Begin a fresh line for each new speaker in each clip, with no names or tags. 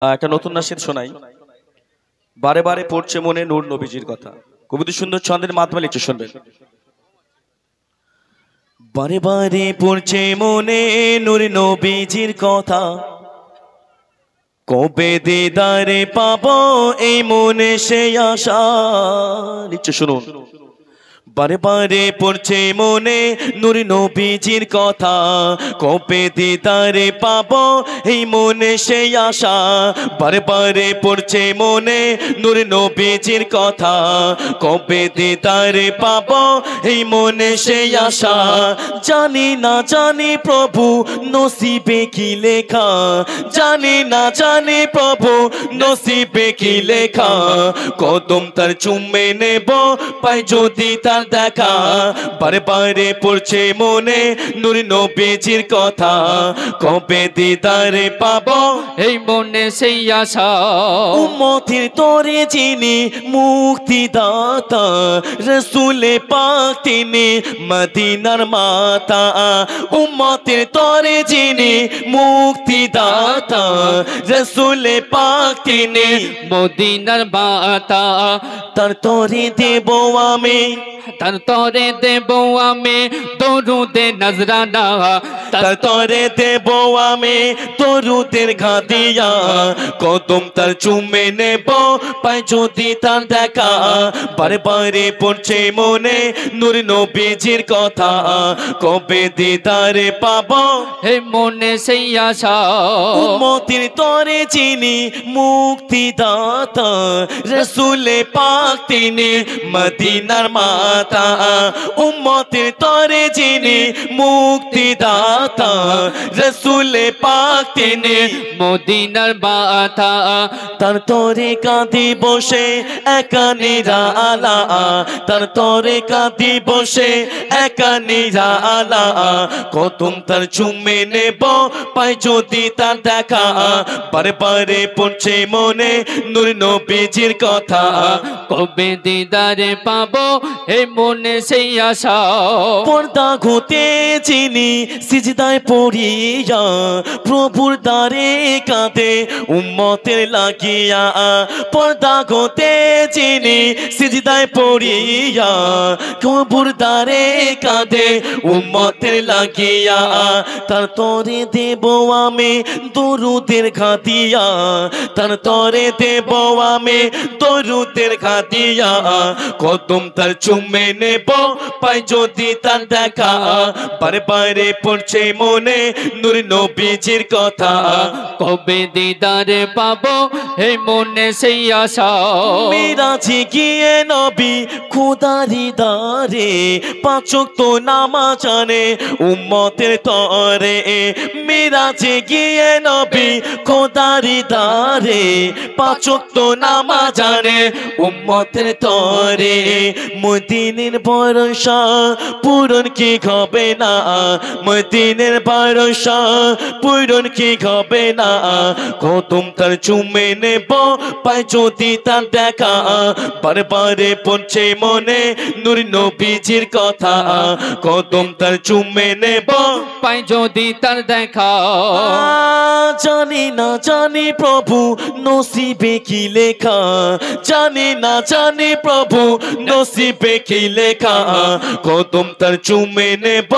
একটা নতুন নাশিদ শোনাই। বারে বারে পড়ছে মনে নূর নবীজির কথা। কবিতা সুন্দর ছন্দের মাধ্যমে লিখে শুনবেন। বারে বারে পড়ছে মনে নূর নবীজির কথা, কবে দিদারে পাবো এই মনে সে আশা। লিখছে শুনুন। বারে বারে পড়ছে মনে নূর নবীজির কথা, কবে দিদারে পাবো এই মনে সেই আশা। বারে বারে পড়ছে মনে নূর নবীজির কথা, কবে দিদারে পাবো এই মনে সেই আশা। জানি না জানি প্রভু নসিবে কি লেখা, জানি না জানি প্রভু নসিবে কি লেখা। কদম তার চুমে নেব পাই যদি তার দেখা। বারে বারে পড়ছে মনে নূর নবীজির কথা, কবে দিদারে পাবো
এই মনে সেই আশা।
উম্মতের তরে যিনি মুক্তিদাতা, রসুলে পাক তিনি মদিনার মাতা। উম্মতের তরে যিনি মুক্তিদাতা, রসুলে পাক তিনি
মদিনার মাতা।
তার তরে দেব আমি,
তার তরে দেব আমি দরুদে নজরানা।
তার তরে দেব আমি দরুদের ঘাতিয়া। কদম তার চুমে নেব পাই যদি তার দেখা। বারে বারে পড়ছে মনে নূর নবীজির কথা, কবে দিদারে পাবো
এই মনে সেই আশা।
উম্মতের তরে যিনি মুক্তিদাতা, রসুলে পাক তিনি মদিনার মাতা। উম্মতের তরে যিনি মুক্তিদাতা, রসুলে পাক তিনি
মদিনার মাতা।
তার তরে কাঁদি বসে একা নিরালা, তার তরে কাঁদি বসে একা নিরালা। কদম তার চুমে নেব পাই যদি তার দেখা। বারে বারে পড়ছে মনে নূর নবীজির কথা,
কবে দিদারে পাবো এই মনে সেই আশা।
পর্দা ঘুতে যিনি সিজদায় পড়িয়া, প্রভুর দ্বারে কাঁদে উম্মতের লাগিয়া। পর্দা ঘুতে যিনি সিজদায় পড়িয়া, প্রভুর দ্বারে কাঁদে উম্মতের লাগিয়া। তার তরে দেব আমি দরুদের ঘাতিয়া, তার তরে দেব আমি দরুদের ঘাতিয়া। কদম তার চুমে নেব পাই যদি তার দেখা। বারে বারে পড়ছে মনে নূর নবীজির কথা,
কবে দিদারে পাবো এই মনে সেই আশা।
মিরাজে গিয়ে নবী খোদারি দারে, পাঁচ ওয়াক্ত নামাজ জানে উম্মতের তরে। মিরাজে গিয়ে নবী খোদারি দারে, পাঁচ ওয়াক্ত নামাজ জানে উম্মতের তরে। মদিনের ভরসা পূরণ কি হবে না, মদিনের ভরসা পূরণ কি হবে না। কদম তার চুমে নেব পাই যদি তার দেখা। বারে বারে পড়ছে মনে নূর নবীজির কথা, কদম তার চুমে নেব
পাই যদি তার দেখা।
জানি না জানি প্রভু নসিবে কি লেখা, জানি না জানি প্রভু নসিবে কি লেখা। কদম তার চুমে নেব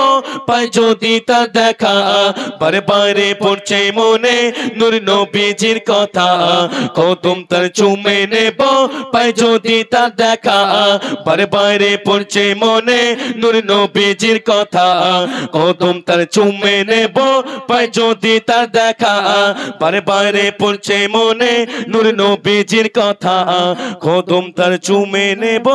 পাই যদি তার দেখা। বারে বারে পড়ছে মনে নূর নবীজির কথা, কদম তার চুমে নেব পাই যদি তার দেখা। বারে বারে পড়ছে মনে নূর নবীজির কথা, কদম তার চুমে নেব পাই যদি তার দেখা। বারে বারে পড়ছে মনে নূর নবীজির কথা, কদম তার চুমে নেব